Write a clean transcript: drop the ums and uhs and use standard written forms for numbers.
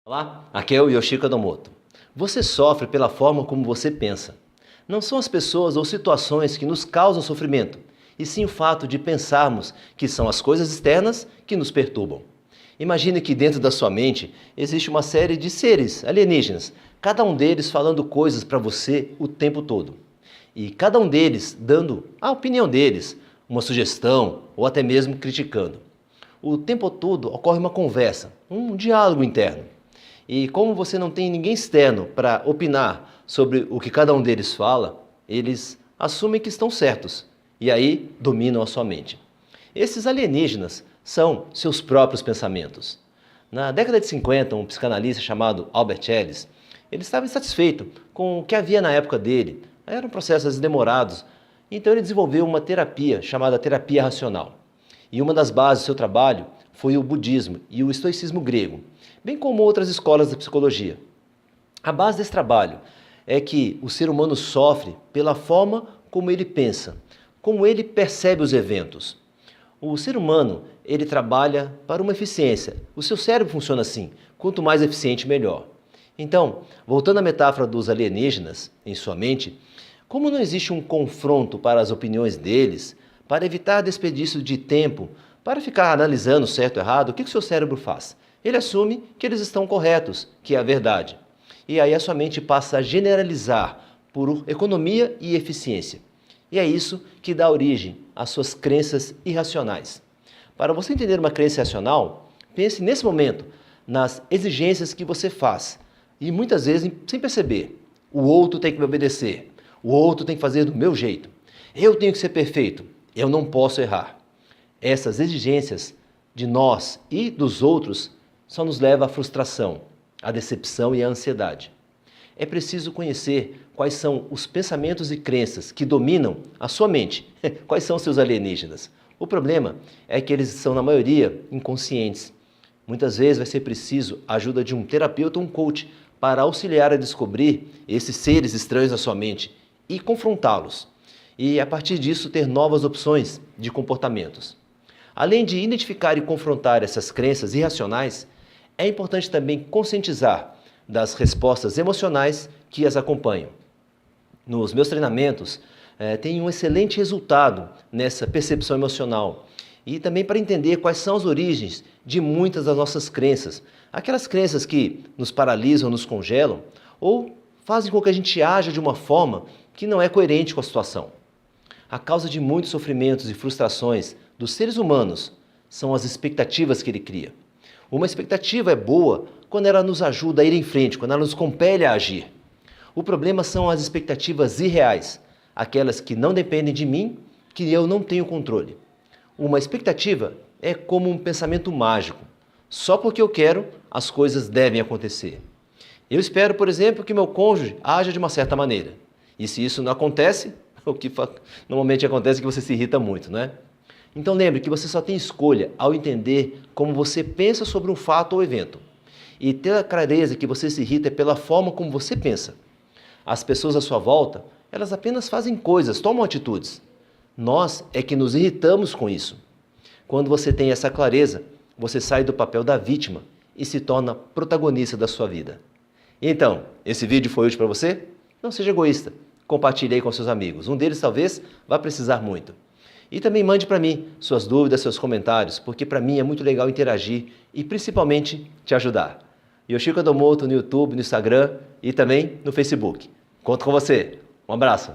Olá, aqui é o Yoshiko Kadomoto. Você sofre pela forma como você pensa. Não são as pessoas ou situações que nos causam sofrimento, e sim o fato de pensarmos que são as coisas externas que nos perturbam. Imagine que dentro da sua mente existe uma série de seres alienígenas, cada um deles falando coisas para você o tempo todo. E cada um deles dando a opinião deles, uma sugestão ou até mesmo criticando. O tempo todo ocorre uma conversa, um diálogo interno. E como você não tem ninguém externo para opinar sobre o que cada um deles fala, eles assumem que estão certos e aí dominam a sua mente. Esses alienígenas são seus próprios pensamentos. Na década de 50, um psicanalista chamado Albert Ellis, ele estava insatisfeito com o que havia na época dele. Eram processos demorados, então ele desenvolveu uma terapia chamada terapia racional. E uma das bases do seu trabalho foi o budismo e o estoicismo grego, bem como outras escolas da psicologia. A base desse trabalho é que o ser humano sofre pela forma como ele pensa, como ele percebe os eventos. O ser humano, ele trabalha para uma eficiência. O seu cérebro funciona assim, quanto mais eficiente, melhor. Então, voltando à metáfora dos alienígenas em sua mente, como não existe um confronto para as opiniões deles, para evitar desperdício de tempo, para ficar analisando certo ou errado, o que o seu cérebro faz? Ele assume que eles estão corretos, que é a verdade. E aí a sua mente passa a generalizar por economia e eficiência. E é isso que dá origem às suas crenças irracionais. Para você entender uma crença irracional, pense nesse momento nas exigências que você faz. E muitas vezes, sem perceber, o outro tem que me obedecer, o outro tem que fazer do meu jeito, eu tenho que ser perfeito, eu não posso errar. Essas exigências de nós e dos outros só nos leva à frustração, à decepção e à ansiedade. É preciso conhecer quais são os pensamentos e crenças que dominam a sua mente, quais são seus alienígenas. O problema é que eles são, na maioria, inconscientes. Muitas vezes vai ser preciso a ajuda de um terapeuta ou um coach para auxiliar a descobrir esses seres estranhos na sua mente e confrontá-los. E, a partir disso, ter novas opções de comportamentos. Além de identificar e confrontar essas crenças irracionais, é importante também conscientizar das respostas emocionais que as acompanham. Nos meus treinamentos, tenho um excelente resultado nessa percepção emocional e também para entender quais são as origens de muitas das nossas crenças, aquelas crenças que nos paralisam, nos congelam ou fazem com que a gente haja de uma forma que não é coerente com a situação. A causa de muitos sofrimentos e frustrações dos seres humanos são as expectativas que ele cria. Uma expectativa é boa quando ela nos ajuda a ir em frente, quando ela nos compele a agir. O problema são as expectativas irreais, aquelas que não dependem de mim, que eu não tenho controle. Uma expectativa é como um pensamento mágico. Só porque eu quero, as coisas devem acontecer. Eu espero, por exemplo, que meu cônjuge haja de uma certa maneira. E se isso não acontece, o que normalmente acontece é que você se irrita muito, não é? Então lembre que você só tem escolha ao entender como você pensa sobre um fato ou evento. E ter a clareza que você se irrita é pela forma como você pensa. As pessoas à sua volta, elas apenas fazem coisas, tomam atitudes. Nós é que nos irritamos com isso. Quando você tem essa clareza, você sai do papel da vítima e se torna protagonista da sua vida. Então, esse vídeo foi útil para você? Não seja egoísta. Compartilhe aí com seus amigos. Um deles talvez vá precisar muito. E também mande para mim suas dúvidas, seus comentários, porque para mim é muito legal interagir e principalmente te ajudar. Yoshiko Kadomoto no YouTube, no Instagram e também no Facebook. Conto com você. Um abraço.